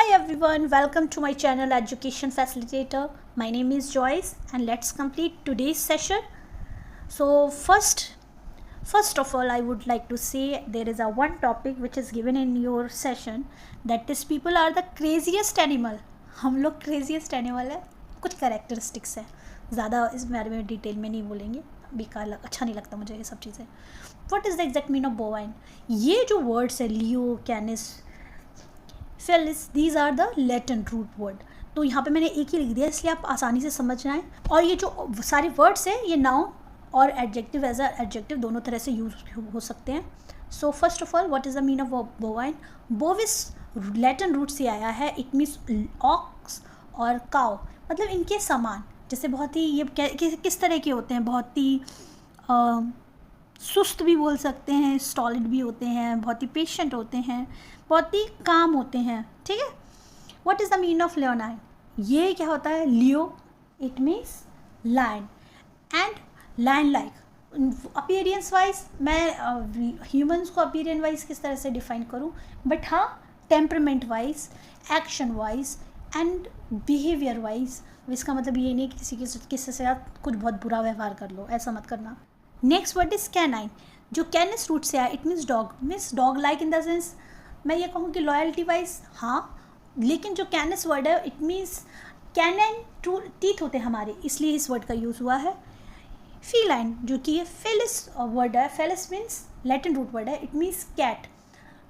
Hi everyone, welcome to my channel Education Facilitator. My name is Joyce and let's complete today's session. So first of all I would like to say there is a one topic which is given in your session, that is people are the craziest animal. हम लोग craziest animal है, कुछ characteristics है, ज़्यादा इस बारे में detail में नहीं बोलेंगे, बेकार अच्छा नहीं लगता मुझे ये सब चीज़ें. What is the exact meaning of bovine? ये जो words है leo, canis, felis, these are the Latin root word. तो यहाँ पे मैंने एक ही लिख दिया इसलिए आप आसानी से समझ जाएं. और ये जो सारे वर्ड्स हैं ये नाउन और एडजेक्टिव, एज अ एडजेक्टिव दोनों तरह से यूज हो सकते हैं. So first of all what is the meaning of bovine? Bovis Latin root से आया है. इट मीन्स ऑक्स और काउ, मतलब इनके समान. जैसे बहुत ही ये किस तरह के होते हैं, बहुत ही सुस्त भी बोल सकते हैं, स्टॉलिड भी होते हैं, बहुत ही पेशेंट होते हैं, बहुत ही काम होते हैं. ठीक है. What is the meaning of leonine? ये क्या होता है? Leo it means lion and lion like. Appearance wise मैं ह्यूमंस को अपीयरेंस वाइज किस तरह से डिफाइन करूं, बट हाँ temperament wise, action wise and behaviour wise. इसका मतलब ये नहीं कि किसी से आप कुछ बहुत बुरा व्यवहार कर लो, ऐसा मत करना. नेक्स्ट वर्ड इज कैनाइन, जो कैनिस रूट से आया. It means dog, means dog like in the sense मैं ये कहूँ कि लॉयल्टी वाइज हाँ, लेकिन जो कैनिस वर्ड है इट मीन्स कैनाइन टीथ होते हैं हमारे, इसलिए इस वर्ड का यूज़ हुआ है. फीलाइन, जो कि ये फेलिस वर्ड है. Felis means Latin root word है. It means cat.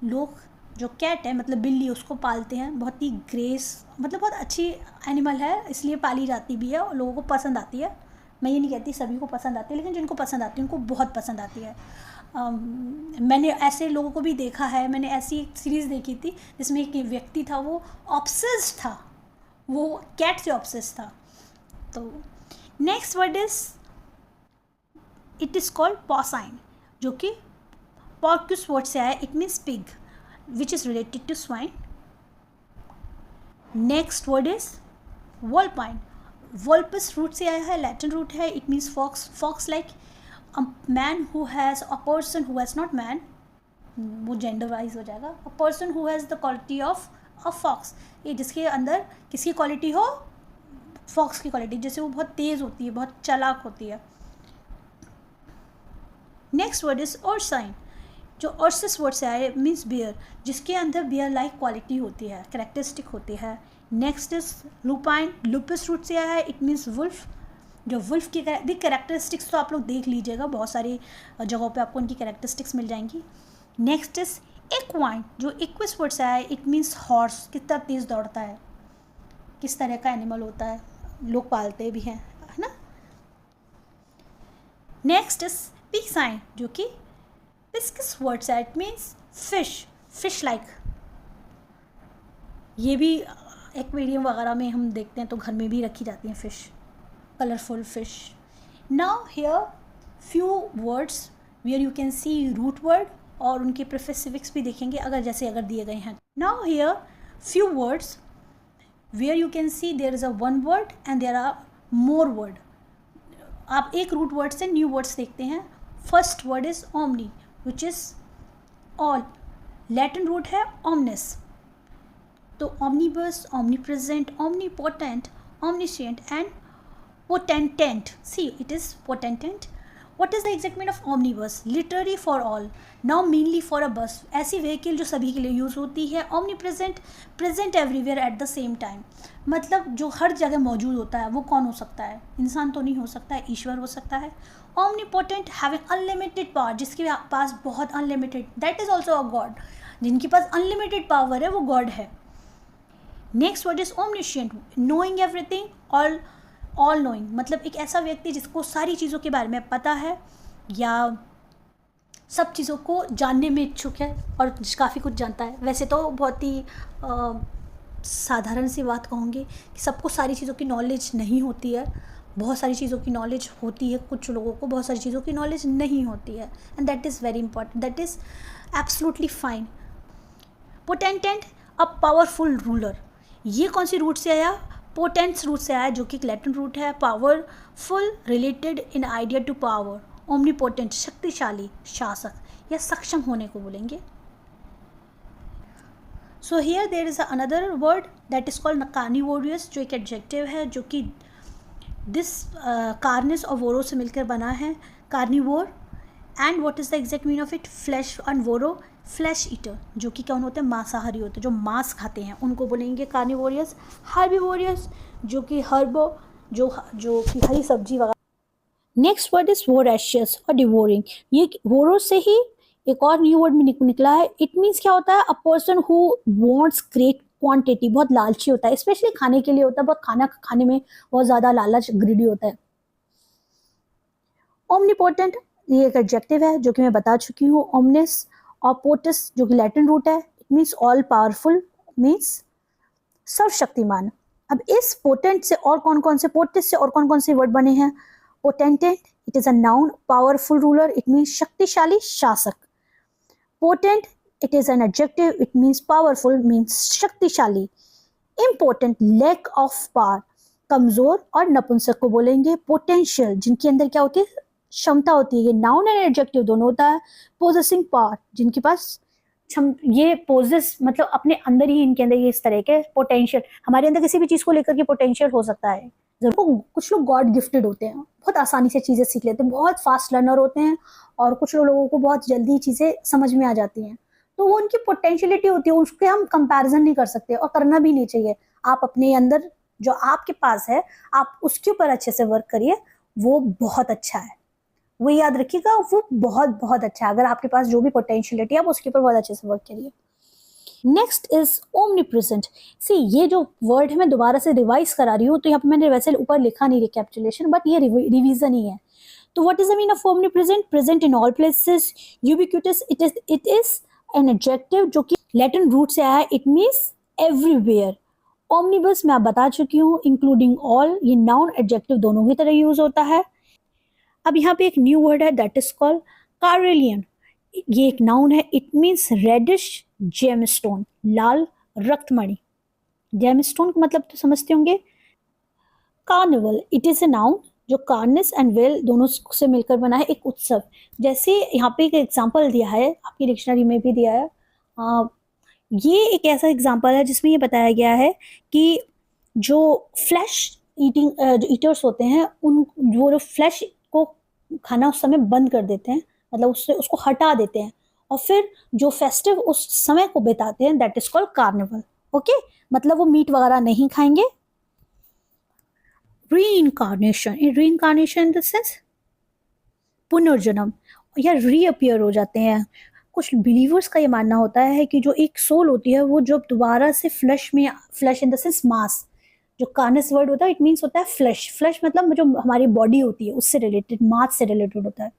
लोग जो कैट है मतलब बिल्ली, उसको पालते हैं. बहुत ही ग्रेस, मतलब बहुत अच्छी एनिमल है, इसलिए पाली जाती भी है और लोगों को पसंद आती है. मैं ये नहीं कहती सभी को पसंद आती है, लेकिन जिनको पसंद आती है उनको बहुत पसंद आती है. मैंने ऐसे लोगों को भी देखा है. मैंने ऐसी एक सीरीज़ देखी थी जिसमें एक व्यक्ति था, वो ऑब्सेस्ड था, वो कैट से ऑब्सेस्ड था. तो next word is it is called porcine, जो कि पॉर्क्यूस वर्ड से आया. It means pig which is related to swine. Next word is vulpine. Vulpes root से आया है, लैटिन रूट है. It means fox. Fox like a man who has, a person who has, not man, वो gender wise हो जाएगा. a person who has the quality of a fox, ये जिसके अंदर किसकी क्वालिटी हो? फॉक्स की क्वालिटी. जैसे वो बहुत तेज़ होती है, बहुत चालाक होती है. नेक्स्ट वर्ड इज ओर्साइन, जो ऑर्सिस वर्ड से आए. मीन्स बियर, जिसके अंदर बियर लाइक क्वालिटी होती है, कैरेक्टरिस्टिक होती है. Next is lupine. Lupus root से आया है. इट मीन्स वुल्फ, जो वुल्फ की कैरेक्टरिस्टिक्स तो आप लोग देख लीजिएगा, बहुत सारी जगहों पे आपको उनकी कैरेक्टरिस्टिक्स मिल जाएंगी. नेक्स्ट इज इक्वाइन, जो इक्विस वर्ड से आया है. इट मीन्स हॉर्स, कितना तेज़ दौड़ता है, किस तरह का एनिमल होता है, लोग पालते भी हैं, है ना. नेक्स्ट इज पिसाइन, जो कि पिस्किस वर्ड से आया. It means fish, fish like. ये भी एक्वेरियम वगैरह में हम देखते हैं तो घर में भी रखी जाती हैं fish, colorful fish. Now here few words where you can see root word और उनके prefix भी देखेंगे अगर दिए गए हैं. Now here few words where you can see there is a one word and there are more word. आप एक root word से new words देखते हैं. First word is omni which is all. Latin root है omnis. तो omnibus, omnipresent, omnipotent, omniscient and potentate. See, it is potentate. What is the exact meaning of omnibus? Literally for all. Now mainly for a bus. ऐसी vehicle जो सभी के लिए use होती है. omnipresent, present everywhere at the same time. मतलब जो हर जगह मौजूद होता है. वो कौन हो सकता है? इंसान तो नहीं हो सकता है, ईश्वर हो सकता है. omnipotent, having unlimited power, जिसके पास बहुत unlimited, that is also a god. जिनके पास unlimited power है वो god है. Next word is omniscient, knowing everything, all knowing, मतलब एक ऐसा व्यक्ति जिसको सारी चीज़ों के बारे में पता है या सब चीज़ों को जानने में इच्छुक है और काफ़ी कुछ जानता है. वैसे तो बहुत ही साधारण सी बात कहूँगी कि सबको सारी चीज़ों की नॉलेज नहीं होती है. बहुत सारी चीज़ों की नॉलेज होती है, कुछ लोगों को बहुत सारी चीज़ों की नॉलेज नहीं होती है. And that is very important, that is absolutely fine. Potentate, a powerful ruler. ये कौन सी रूट से आया? पोटेंट्स रूट से आया, जो कि लैटिन रूट है. Powerful, related in idea to power. Omnipotent, शक्तिशाली, शासक या सक्षम होने को बोलेंगे. So here there is another word that is called carnivorous, जो एक एडजेक्टिव है जो कि दिस कार्निस और वोरो से मिलकर बना है, carnivore. And what is the exact meaning of it, flesh and voro, flesh eater, जो कि कौन होते हैं, मांसाहारी होते हैं, जो मांस खाते हैं, उनको बोलेंगे कार्निवोरियस। हर्बिवोरियस, जो कि हर्बो, जो कि हरी सब्जी वगैरह। नेक्स्ट वर्ड इज वोरेशियस और डिवोरिंग। ये वोरो से ही एक और न्यू वर्ड में निकला है। इट मीन्स क्या होता है, a person who wants great quantity, बहुत लालची होता है, स्पेशली खाने के लिए होता है, बहुत खाना खाने में बहुत ज़्यादा लालच, ग्रीडी होता है। ओमनीपोटेंट, ये एक एडजेक्टिव है जो कि मैं बता चुकी हूँ। ओमनिस और पोटिस, जो कि लैटिन रूट है, it means all powerful, means सर्वशक्तिमान। अब इस पोटेंट से और कौन कौन से, पोटिस से और कौन कौन से वर्ड बने हैं, potentate, it is a noun, powerful ruler, it means शक्तिशाली शासक। Potent, it is an adjective, it means powerful, means शक्तिशाली। इम्पोर्टेंट, लैक ऑफ पावर, कमजोर, और नपुंसक को बोलेंगे पोटेंशियल, जिनके अंदर क्या होती है, क्षमता होती है। ये नाउन एंड एडजेक्टिव दोनों होता है। पोजेसिंग पावर, जिनके पास ये पोजेस मतलब अपने अंदर ही, इनके अंदर ये इस तरह के पोटेंशियल, हमारे अंदर किसी भी चीज को लेकर के पोटेंशियल हो सकता है। जरूर कुछ लोग गॉड गिफ्टेड होते हैं, बहुत आसानी से चीजें सीख लेते हैं, बहुत फास्ट लर्नर होते हैं, और कुछ लोगों को बहुत जल्दी चीजें समझ में आ जाती हैं। तो वो उनकी पोटेंशियलिटी होती है, उसके हम कंपैरिजन नहीं कर सकते और करना भी नहीं चाहिए। आप अपने अंदर जो आपके पास है, आप उसके ऊपर अच्छे से वर्क करिए, वो बहुत अच्छा है। वो याद रखिएगा, वो बहुत बहुत अच्छा है। अगर आपके पास जो भी पोटेंशियलिटी है, आप उसके ऊपर बहुत अच्छे से वर्क करिए। Next is omnipresent. सी, ये जो वर्ड है मैं दोबारा से रिवाइज करा रही हूँ, तो यहाँ पे मैंने वैसे ऊपर लिखा नहीं रिकैप्चुलेशन, बट ये रिवीजन ही है। तो what is the meaning of omnipresent, present in all places, ubiquitous, it is an adjective जो कि लैटिन रूट से आया है, इट मीन्स एवरीवेयर। ओमनिबस मैं आप बता चुकी हूँ, इंक्लूडिंग ऑल, ये नाउन एडजेक्टिव दोनों की तरह यूज होता है। अब यहाँ पे एक न्यू वर्ड है दैट इज कॉल्ड कार्रेलियन। ये एक नाउन है, इट मीन्स रेडिश जेमस्टोन, लाल रक्तमणि। जेमस्टोन का मतलब तो समझते होंगे। Carnival, it is a noun जो कार्निस एंड वेल दोनों से मिलकर बना है, एक उत्सव। जैसे यहाँ पे एक एग्जाम्पल दिया है, आपकी डिक्शनरी में भी दिया है। ये एक ऐसा एग्जाम्पल है जिसमें ये बताया गया है कि जो फ्लैश ईटर्स होते हैं, उन वो जो फ्लैश को खाना उस समय बंद कर देते हैं, मतलब उसको हटा देते हैं, और फिर जो फेस्टिव उस समय को बिताते हैं, that is called carnival. Okay, मतलब वो मीट वगैरह नहीं खाएंगे। Reincarnation, reincarnation in the sense पुनर्जन्म, या रीअपियर हो जाते हैं। कुछ बिलीवर्स का ये मानना होता है कि जो एक सोल होती है, वो जब दोबारा से फ्लैश इन द सेंस मास, जो कार्नस वर्ड होता है, इट मीन्स होता है फ्लैश। फ्लैश मतलब जो हमारी बॉडी होती है उससे रिलेटेड, मास से रिलेटेड होता है।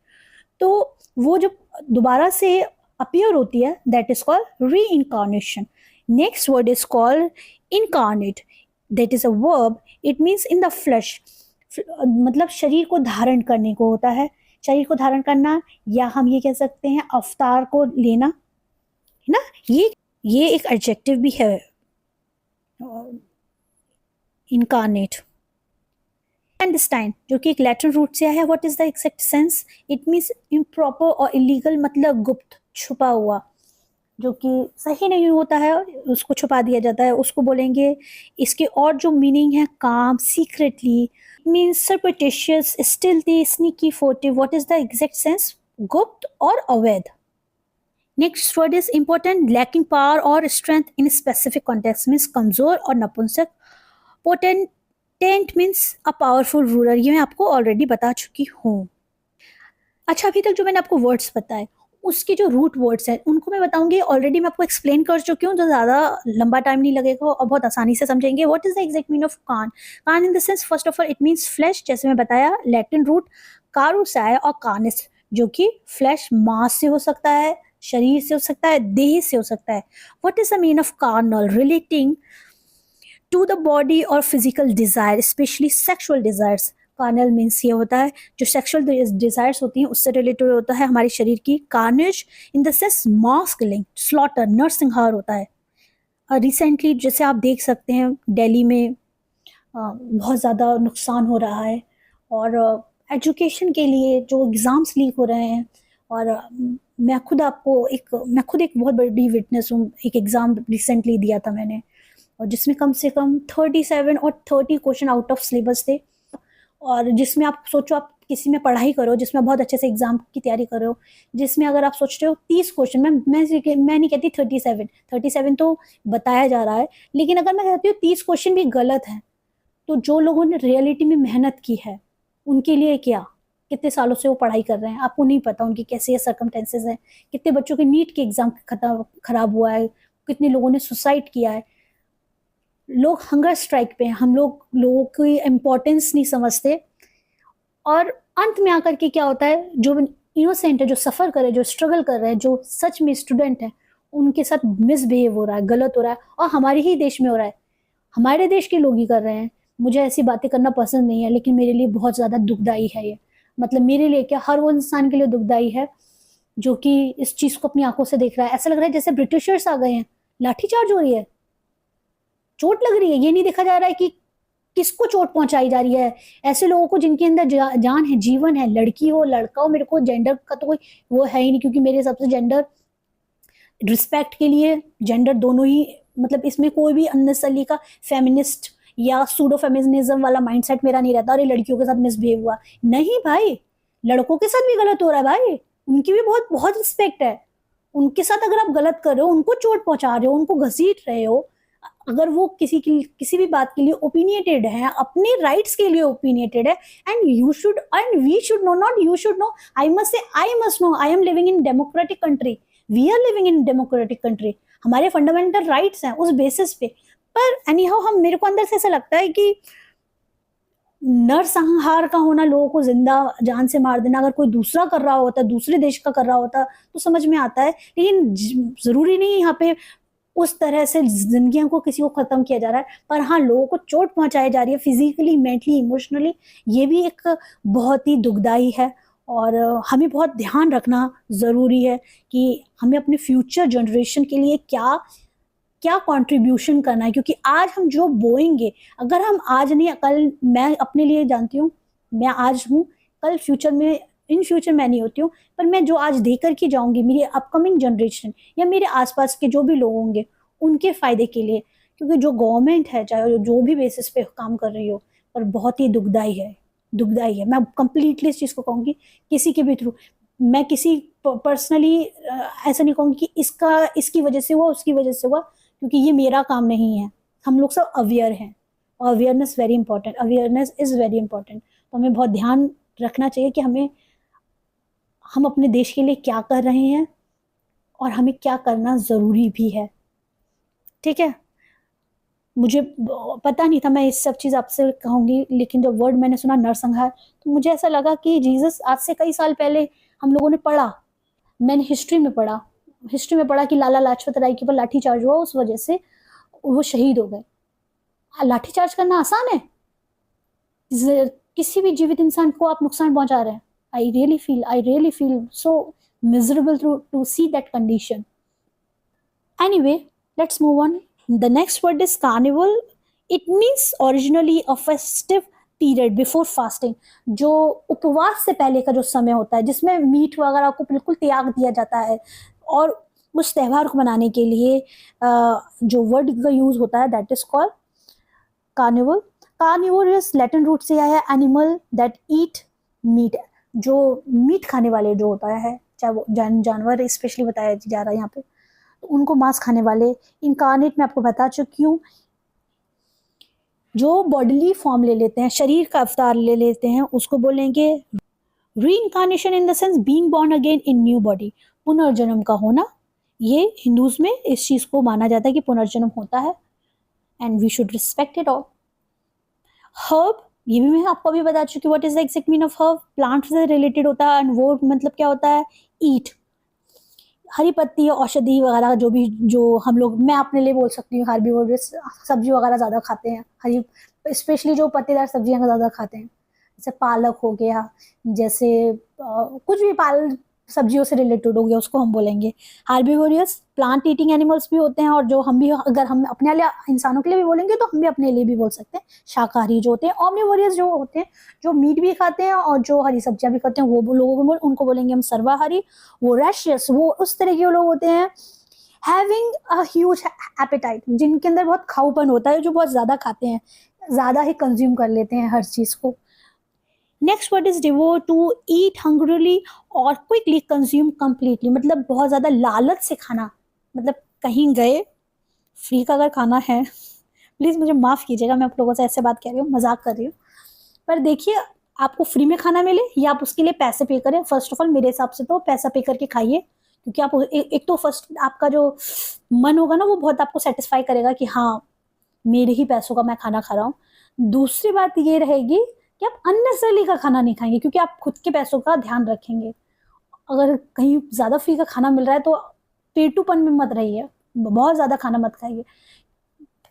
तो वो जब दोबारा से अपीयर होती है, दैट इज कॉल्ड री incarnation. Next word is called incarnate, that is a verb, it means in the flash, मतलब शरीर को धारण करने को होता है, शरीर को धारण करना, या हम ये कह सकते हैं अवतार को लेना, है ना। ये एक एडजेक्टिव भी है, इनकारनेट। क्लैंडस्टाइन, जो कि एक लैटिन रूट से आया है, what is the exact sense, it means improper और इलीगल, मतलब गुप्त, छुपा हुआ, जो कि सही नहीं होता है, उसको छुपा दिया जाता है, उसको बोलेंगे। इसके और जो मीनिंग है, काम, secretly, means surreptitious, stealthy, sneaky, furtive. What is the exact sense, गुप्त और अवैध। Next word is impotent, lacking power और strength in specific context, means कमजोर और नपुंसक। Potent means a powerful ruler, ये मैं आपको ऑलरेडी बता चुकी हूँ। अच्छा, अभी तक जो मैंने आपको वर्ड्स बताए, उसके जो रूट वर्ड्स हैं उनको मैं बताऊंगी, ऑलरेडी मैं आपको एक्सप्लेन कर चुकी हूँ, तो ज़्यादा लंबा टाइम नहीं लगेगा और बहुत आसानी से समझेंगे। What is the exact meaning of carn, carn in the sense, first of all it means flesh, जैसे मैं बताया, लैटिन रूट कारूस आया, और कानिस, जो कि फ्लैश, मांस से हो सकता है, शरीर से हो सकता है, देह से हो सकता है। What is the meaning of carnal, relating to the body और physical desire, specially sexual desires. Carnal means ये होता है जो सेक्सुअल डिजायर्स होती हैं उससे रिलेटेड होता है हमारे शरीर की। Carnage in the sense mass killing, slaughter, नरसंहार होता है। रिसेंटली जैसे आप देख सकते हैं दिल्ली में बहुत ज़्यादा नुकसान हो रहा है, और एजुकेशन के लिए जो एग्ज़ाम्स लीक हो रहे हैं, और मैं खुद एक बहुत बड़ी विटनेस हूँ। एक एग्ज़ाम रिसेंटली दिया था मैंने, और जिसमें कम से कम 37 और 30 क्वेश्चन आउट ऑफ सिलेबस थे, और जिसमें आप सोचो, आप किसी में पढ़ाई करो जिसमें बहुत अच्छे से एग्जाम की तैयारी कर रहे हो, जिसमें अगर आप सोचते हो 30 क्वेश्चन, मैं नहीं कहती 37 तो बताया जा रहा है, लेकिन अगर मैं कहती हूँ 30 क्वेश्चन भी गलत है, तो जो लोगों ने रियलिटी में मेहनत की है उनके लिए क्या, कितने सालों से वो पढ़ाई कर रहे हैं, आपको नहीं पता उनकी कैसे सर्कमटेंसेज हैं, कितने बच्चों के नीट के एग्जाम खराब हुआ है, कितने लोगों ने सुसाइड किया है, लोग हंगर स्ट्राइक पे हैं, हम लोगों की इम्पोर्टेंस नहीं समझते। और अंत में आकर के क्या होता है, जो इनोसेंट है, जो सफ़र कर रहे हैं, जो स्ट्रगल कर रहे हैं, जो सच में स्टूडेंट है, उनके साथ मिसबिहेव हो रहा है, गलत हो रहा है, और हमारे ही देश में हो रहा है, हमारे देश के लोग ही कर रहे हैं। मुझे ऐसी बातें करना पसंद नहीं है, लेकिन मेरे लिए बहुत ज़्यादा दुखदाई है ये। मतलब मेरे लिए क्या, हर वो इंसान के लिए दुखदाई है जो कि इस चीज़ को अपनी आंखों से देख रहा है। ऐसा लग रहा है जैसे ब्रिटिशर्स आ गए हैं, लाठीचार्ज हो रही है, चोट लग रही है, ये नहीं देखा जा रहा है कि किसको चोट पहुंचाई जा रही है। ऐसे लोगों को जिनके अंदर जान है, जीवन है, लड़की हो लड़का हो, मेरे को जेंडर का तो कोई वो है ही नहीं, क्योंकि मेरे हिसाब से जेंडर रिस्पेक्ट के लिए जेंडर दोनों ही, मतलब इसमें कोई भी अननेसेसरली का फेमिनिस्ट या सूडो फेमिनिज्म वाला माइंडसेट मेरा नहीं रहता। अरे लड़कियों के साथ मिसबिहेव हुआ, नहीं भाई, लड़कों के साथ भी गलत हो रहा है भाई, उनकी भी बहुत बहुत रिस्पेक्ट है। उनके साथ अगर आप गलत कर रहे हो, उनको चोट पहुंचा रहे हो, उनको घसीट रहे हो, अगर वो किसी भी बात के लिए ओपिनियटेड है, अपने राइट्स के लिए ओपिनियटेड है, and you should and we should know, not you should know, I must say, I must know, I am living in democratic country, we are living in democratic country, हमारे fundamental rights हैं उस basis पे। पर any how, हम मेरे को अंदर से ऐसा लगता है कि नरसंहार का होना, लोगों को जिंदा जान से मार देना, अगर कोई दूसरा कर रहा होता, दूसरे देश का कर रहा होता, तो समझ में आता है, लेकिन जरूरी नहीं यहाँ पे उस तरह से जिंदगियों को किसी को खत्म किया जा रहा है। पर हाँ, लोगों को चोट पहुंचाई जा रही है फिजिकली, मेंटली, इमोशनली, ये भी एक बहुत ही दुखदाई है। और हमें बहुत ध्यान रखना ज़रूरी है कि हमें अपने फ्यूचर जनरेशन के लिए क्या क्या कंट्रीब्यूशन करना है, क्योंकि आज हम जो बोएंगे, अगर हम आज नहीं, कल, मैं अपने लिए जानती हूँ, मैं आज हूँ, कल फ्यूचर में, इन फ्यूचर मैं नहीं होती हूँ, पर मैं जो आज दे करके जाऊंगी, मेरी अपकमिंग जनरेशन या मेरे आसपास के जो भी लोग होंगे, उनके फ़ायदे के लिए। क्योंकि जो गवर्नमेंट है, चाहे जो भी बेसिस पे काम कर रही हो, पर बहुत ही दुखदाई है, दुखदाई है। मैं कंप्लीटली इस चीज़ को कहूँगी, किसी के भी थ्रू, मैं किसी पर्सनली ऐसा नहीं कहूँगी कि इसकी वजह से हुआ, उसकी वजह से हुआ, क्योंकि ये मेरा काम नहीं है। हम लोग सब अवेयर हैं, और awareness very important, awareness is very important. तो हमें बहुत ध्यान रखना चाहिए कि हम अपने देश के लिए क्या कर रहे हैं, और हमें क्या करना ज़रूरी भी है। ठीक है, मुझे पता नहीं था मैं इस सब चीज़ आपसे कहूँगी, लेकिन जब वर्ड मैंने सुना नरसंहार, तो मुझे ऐसा लगा कि जीसस आज से कई साल पहले हम लोगों ने पढ़ा, मैंने हिस्ट्री में पढ़ा कि लाला लाजपत राय के ऊपर लाठीचार्ज हुआ, उस वजह से वो शहीद हो गए। लाठीचार्ज करना आसान है? किसी भी जीवित इंसान को आप नुकसान पहुंचा रहे हैं। I really feel so miserable to see that condition. Anyway, let's move on. The next word is carnival. It means originally a festive period before fasting, जो उपवास से पहले का जो समय होता है, जिसमें मीट वगैरह को बिल्कुल त्याग दिया जाता है, और उस त्यौहार को मनाने के लिए जो वर्ड का यूज होता है, that is called carnival. Carnival is Latin root से आया है, एनिमल दैट ईट मीट, जो मीट खाने वाले जो होता है, चाहे वो जानवर स्पेशली बताया जा रहा है यहाँ पे, तो उनको मांस खाने वाले। इनकारनेट में आपको बता चुकी हूँ, जो बॉडीली फॉर्म ले लेते हैं, शरीर का अवतार ले लेते हैं, उसको बोलेंगे reincarnation, in the sense being born again in new body, पुनर्जन्म का होना। ये हिंदूज में इस चीज़ को माना जाता है कि पुनर्जन्म होता है, and we should respect it all. Herb, ये भी मैं आपको अभी बता चुकी हूँ, what is the exact mean of herb, plant से रिलेटेड होता है, एंड वो मतलब क्या होता है, ईट, हरी पत्ती, औषधि वगैरह, जो हम लोग, मैं अपने लिए बोल सकती हूँ, हार्बीवोरस, सब्जी वगैरह ज़्यादा खाते हैं, हरी, स्पेशली जो पत्तेदार सब्जियाँ ज़्यादा खाते हैं, जैसे पालक हो गया, जैसे कुछ भी सब्जियों से रिलेटेड हो गया, उसको हम बोलेंगे। हार्बिवोरियस प्लांट ईटिंग एनिमल्स भी होते हैं, और जो हम भी, अगर हम अपने लिए इंसानों के लिए भी बोलेंगे तो हम भी अपने लिए भी बोल सकते हैं शाकाहारी जो होते हैं। ऑमनिवोरियस जो होते हैं, जो मीट भी खाते हैं और जो हरी सब्जियां भी खाते हैं, वो लोगों को उनको बोलेंगे हम सर्वाहारी। वोरेशियस वो उस तरह के लोग होते हैं हैविंग अ ह्यूज एपेटाइट, जिनके अंदर बहुत खाऊपन होता है, जो बहुत ज़्यादा खाते हैं, ज़्यादा ही कंज्यूम कर लेते हैं हर चीज़ को। Next word is devour, to eat hungrily और क्विकली कंज्यूम कंप्लीटली, मतलब बहुत ज़्यादा लालच से खाना। मतलब कहीं गए, फ्री का अगर खाना है, प्लीज़ मुझे माफ़ कीजिएगा, मैं आप लोगों से ऐसे बात कर रही हूँ, मजाक कर रही हूँ, पर देखिए आपको फ्री में खाना मिले या आप उसके लिए पैसे पे करें, फर्स्ट ऑफ ऑल मेरे हिसाब से तो पैसा पे करके खाइए, क्योंकि आप एक तो फर्स्ट आपका जो मन होगा ना वो बहुत आपको सेटिस्फाई करेगा कि हाँ मेरे ही पैसों का मैं खाना खा रहा हूँ। दूसरी बात ये रहेगी कि आप अननेसेसरली का खाना नहीं खाएंगे, क्योंकि आप खुद के पैसों का ध्यान रखेंगे। अगर कहीं ज़्यादा फ्री का खाना मिल रहा है तो पेटूपन में मत रहिए, बहुत ज़्यादा खाना मत खाइए।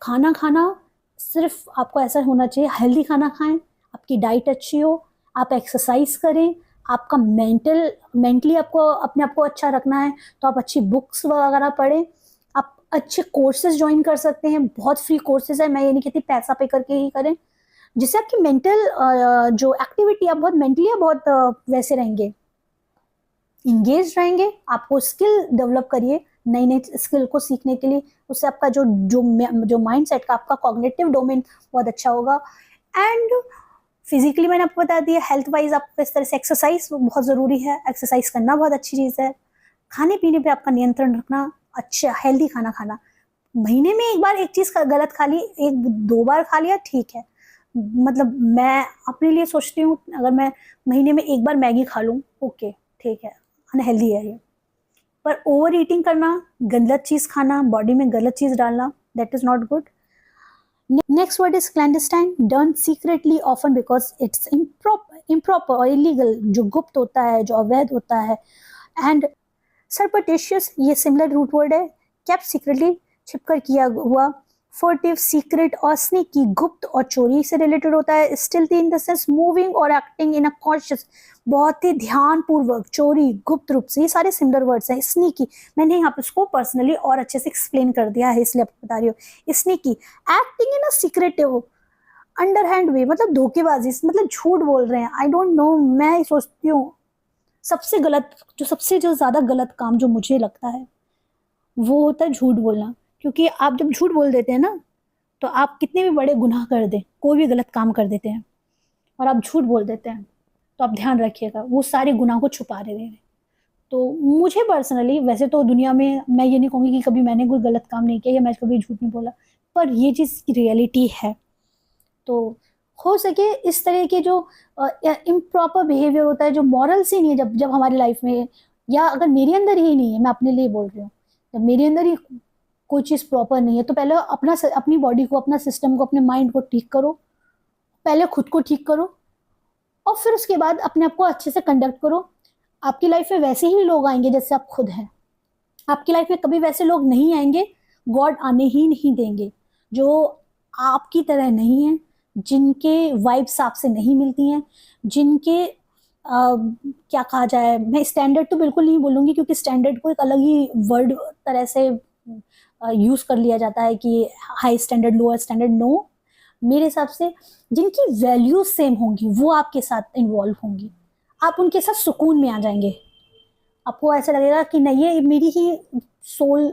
खाना खाना सिर्फ आपको ऐसा होना चाहिए, हेल्दी खाना खाएं, आपकी डाइट अच्छी हो, आप एक्सरसाइज करें, आपका मेंटली आपको अपने आप को अच्छा रखना है तो आप अच्छी बुक्स वगैरह पढ़ें, आप अच्छे कोर्सेज ज्वाइन कर सकते हैं, बहुत फ्री कोर्सेज है, मैं ये नहीं कहती पैसा पे करके ही करें, जिससे आपकी मेंटल जो एक्टिविटी आप बहुत मेंटली बहुत वैसे रहेंगे, इंगेज रहेंगे। आपको स्किल डेवलप करिए, नई नई स्किल को सीखने के लिए, उससे आपका जो जो जो माइंड सेट का आपका कॉग्निटिव डोमेन बहुत अच्छा होगा। एंड फिजिकली मैंने आपको बता दिया, हेल्थ वाइज आपको इस तरह से एक्सरसाइज बहुत ज़रूरी है, एक्सरसाइज करना बहुत अच्छी चीज़ है। खाने पीने पे आपका नियंत्रण रखना, अच्छा हेल्दी खाना खाना, महीने में एक बार एक चीज़ गलत खा ली, एक दो बार खा लिया ठीक है, मतलब मैं अपने लिए सोचती हूँ अगर मैं महीने में एक बार मैगी खा लूँ ओके ठीक है, अनहेल्दी है ये, पर ओवर ईटिंग करना, गलत चीज़ खाना, बॉडी में गलत चीज़ डालना, that is not good. Next word is clandestine, done secretly often because it's improper और इलीगल, जो गुप्त होता है, जो अवैध होता है। एंड सरपटेशियस, ये सिमिलर रूट वर्ड है, केप्ट सीक्रेटली, छिपकर किया हुआ। फर्टिव सीक्रेट और स्नीकी, गुप्त और चोरी से रिलेटेड होता है। स्टिल्थी इन द सेंस मूविंग और एक्टिंग इन अ कॉन्शियस, बहुत ही ध्यानपूर्वक, चोरी गुप्त रूप से, ये सारे सिमिलर वर्ड्स हैं। स्नीकी मैंने यहाँ पे इसको पर्सनली और अच्छे से एक्सप्लेन कर दिया है इसलिए आपको बता रही हूँ। Sneaky acting in a secretive underhand way, मतलब धोखेबाजी, मतलब झूठ बोल रहे हैं। आई डोंट नो, मैं सोचती हूँ सबसे गलत, सबसे ज़्यादा गलत काम जो मुझे लगता है वो होता है झूठ बोलना, क्योंकि आप जब झूठ बोल देते हैं ना तो आप कितने भी बड़े गुनाह कर दें, कोई भी गलत काम कर देते हैं और आप झूठ बोल देते हैं, तो आप ध्यान रखिएगा वो सारे गुनाह को छुपा रहे हैं। तो मुझे पर्सनली, वैसे तो दुनिया में मैं ये नहीं कहूँगी कि कभी मैंने कोई गलत काम नहीं किया या मैं कभी झूठ नहीं बोला, पर ये चीज़ की रियलिटी है। तो हो सके इस तरह के जो इम्प्रॉपर बिहेवियर होता है, जो मॉरल्स ही नहीं है, जब जब हमारी लाइफ में, या अगर मेरे अंदर ही नहीं है, मैं अपने लिए बोल रही हूँ, जब मेरे अंदर ही कोई चीज़ प्रॉपर नहीं है, तो पहले अपनी बॉडी को, अपना सिस्टम को, अपने माइंड को ठीक करो, पहले खुद को ठीक करो और फिर उसके बाद अपने आप को अच्छे से कंडक्ट करो। आपकी लाइफ में वैसे ही लोग आएंगे जैसे आप खुद हैं, आपकी लाइफ में कभी वैसे लोग नहीं आएंगे, गॉड आने ही नहीं देंगे जो आपकी तरह नहीं है, जिनके वाइब्स आपसे नहीं मिलती हैं, जिनके क्या कहा जाए, मैं स्टैंडर्ड तो बिल्कुल नहीं बोलूँगी क्योंकि स्टैंडर्ड को एक अलग ही वर्ड तरह से यूज़ कर लिया जाता है कि high standard, lower standard, no, मेरे हिसाब से जिनकी वैल्यूज सेम होंगी वो आपके साथ इन्वॉल्व होंगी, आप उनके साथ सुकून में आ जाएंगे। आपको ऐसा लगेगा कि नहीं ये मेरी ही सोल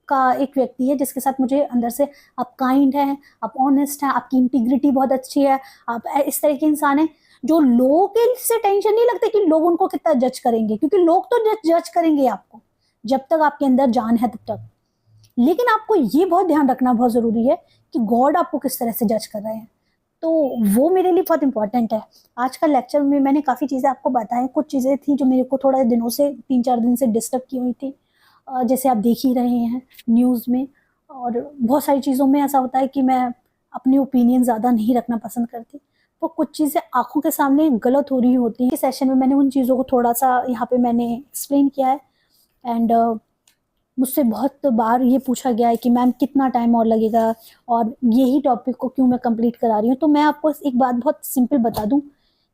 का एक व्यक्ति है जिसके साथ मुझे अंदर से, आप काइंड हैं, आप ऑनेस्ट हैं, आपकी इंटीग्रिटी बहुत अच्छी है, आप इस तरह के इंसान हैं जो लोगों के से टेंशन नहीं लगता कि लोग उनको कितना जज करेंगे, क्योंकि लोग तो जज करेंगे आपको जब तक आपके अंदर जान है तब तक, लेकिन आपको ये बहुत ध्यान रखना बहुत ज़रूरी है कि गॉड आपको किस तरह से जज कर रहे हैं। तो वो मेरे लिए बहुत इंपॉर्टेंट है। आज का लेक्चर में मैंने काफ़ी चीज़ें आपको बताएं, कुछ चीज़ें थी जो मेरे को थोड़ा दिनों से, 3-4 दिन से डिस्टर्ब की हुई थी, जैसे आप देख ही रहे हैं न्यूज़ में, और बहुत सारी चीज़ों में ऐसा होता है कि मैं अपनी ओपिनियन ज़्यादा नहीं रखना पसंद करती, तो कुछ चीज़ें आंखों के सामने गलत हो रही होती हैं। इस सेशन में मैंने उन चीज़ों को थोड़ा सा यहाँ पे मैंने एक्सप्लेन किया है। एंड मुझसे बहुत बार ये पूछा गया है कि मैम कितना टाइम और लगेगा और यही टॉपिक को क्यों मैं कंप्लीट करा रही हूँ। तो मैं आपको एक बात बहुत सिंपल बता दूँ,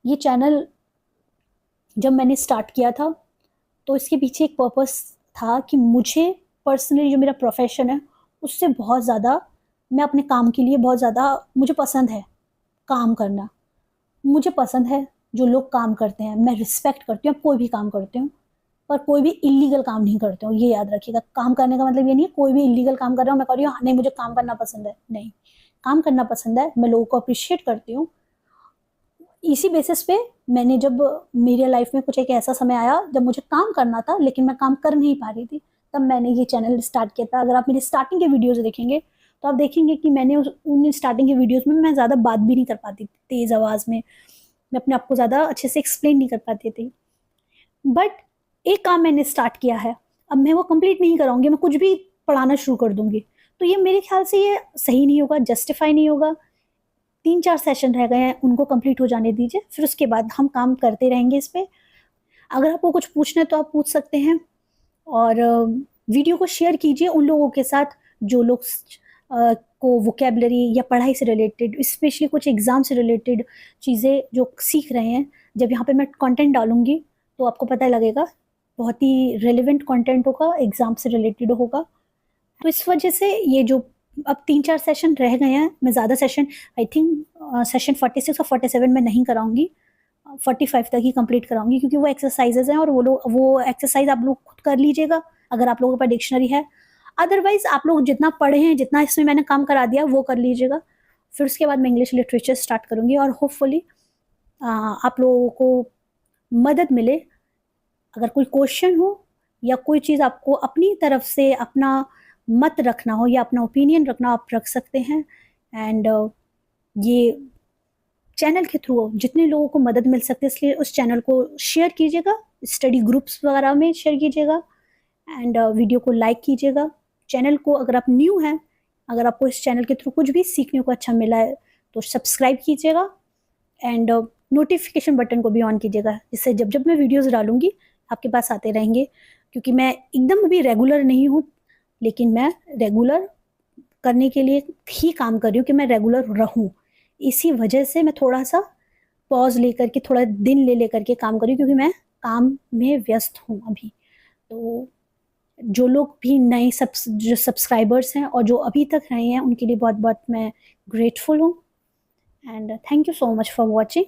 ये चैनल जब मैंने स्टार्ट किया था तो इसके पीछे एक पर्पस था कि मुझे पर्सनली जो मेरा प्रोफेशन है उससे बहुत ज़्यादा, मैं अपने काम के लिए बहुत ज़्यादा, मुझे पसंद है काम करना। मुझे पसंद है जो लोग काम करते हैं, मैं रिस्पेक्ट करती हूँ, कोई भी काम करती हूँ, पर कोई भी इलीगल काम नहीं करती हूँ, ये याद रखिएगा। काम करने का मतलब ये नहीं है कोई भी इलीगल काम कर रहा हूँ मैं कर रही हूँ, नहीं मुझे काम करना पसंद है, नहीं। काम करना पसंद है, मैं लोगों को अप्रिशिएट करती हूँ। इसी बेसिस पे मैंने, जब मेरी लाइफ में कुछ एक ऐसा समय आया जब मुझे काम करना था लेकिन मैं काम कर नहीं पा रही थी, तब मैंने ये चैनल स्टार्ट किया था। अगर आप मेरी स्टार्टिंग के वीडियोज़ देखेंगे तो आप देखेंगे कि मैंने उन स्टार्टिंग के वीडियोज़ में मैं ज़्यादा बात भी नहीं कर पाती थी तेज़ आवाज़ में, मैं अपने आप को ज़्यादा अच्छे से एक्सप्लेन नहीं कर पाती थी। बट एक काम मैंने स्टार्ट किया है, अब मैं वो कंप्लीट नहीं कराऊंगी, मैं कुछ भी पढ़ाना शुरू कर दूंगी, तो ये मेरे ख्याल से ये सही नहीं होगा, जस्टिफाई नहीं होगा। 3-4 सेशन रह गए हैं, उनको कंप्लीट हो जाने दीजिए, फिर उसके बाद हम काम करते रहेंगे इस पे। अगर आपको कुछ पूछना है तो आप पूछ सकते हैं, और वीडियो को शेयर कीजिए उन लोगों के साथ जो लोग को वोकेबलरी या पढ़ाई से रिलेटेड, स्पेशली कुछ एग्ज़ाम से रिलेटेड चीज़ें जो सीख रहे हैं। जब यहाँ पे मैं कंटेंट डालूँगी तो आपको पता लगेगा, बहुत ही रेलेवेंट कंटेंट होगा, एग्ज़ाम से रिलेटेड होगा। तो इस वजह से ये जो अब 3-4 सेशन रह गए हैं, मैं ज़्यादा सेशन, आई थिंक सेशन 46 और 47 में नहीं कराऊंगी, 45 तक ही कंप्लीट कराऊंगी, क्योंकि वो एक्सरसाइजेज हैं और वो एक्सरसाइज आप लोग खुद कर लीजिएगा अगर आप लोगों के पास डिक्शनरी है। अदरवाइज आप लोग जितना पढ़े हैं, जितना इसमें मैंने काम करा दिया वो कर लीजिएगा। फिर उसके बाद मैं इंग्लिश लिटरेचर स्टार्ट करूँगी, और होपफुली आप लोगों को मदद मिले। अगर कोई क्वेश्चन हो या कोई चीज़ आपको अपनी तरफ से अपना मत रखना हो या अपना ओपिनियन रखना, आप रख सकते हैं। एंड ये चैनल के थ्रू जितने लोगों को मदद मिल सकती है, इसलिए उस चैनल को शेयर कीजिएगा, स्टडी ग्रुप्स वगैरह में शेयर कीजिएगा, एंड वीडियो को लाइक कीजिएगा। चैनल को, अगर आप न्यू हैं, अगर आपको इस चैनल के थ्रू कुछ भी सीखने को अच्छा मिला है तो सब्सक्राइब कीजिएगा, एंड नोटिफिकेशन बटन को भी ऑन कीजिएगा, जिससे जब जब मैं वीडियोज़ डालूंगी आपके पास आते रहेंगे। क्योंकि मैं एकदम अभी रेगुलर नहीं हूँ, लेकिन मैं रेगुलर करने के लिए ही काम कर रही हूँ कि मैं रेगुलर रहूँ। इसी वजह से मैं थोड़ा सा पॉज लेकर के, थोड़ा दिन ले लेकर के काम कर रही हूँ, क्योंकि मैं काम में व्यस्त हूँ अभी। तो जो लोग भी नए जो सब्सक्राइबर्स हैं और जो अभी तक रहे हैं, उनके लिए बहुत बहुत मैं ग्रेटफुल हूँ। And thank you so much for watching.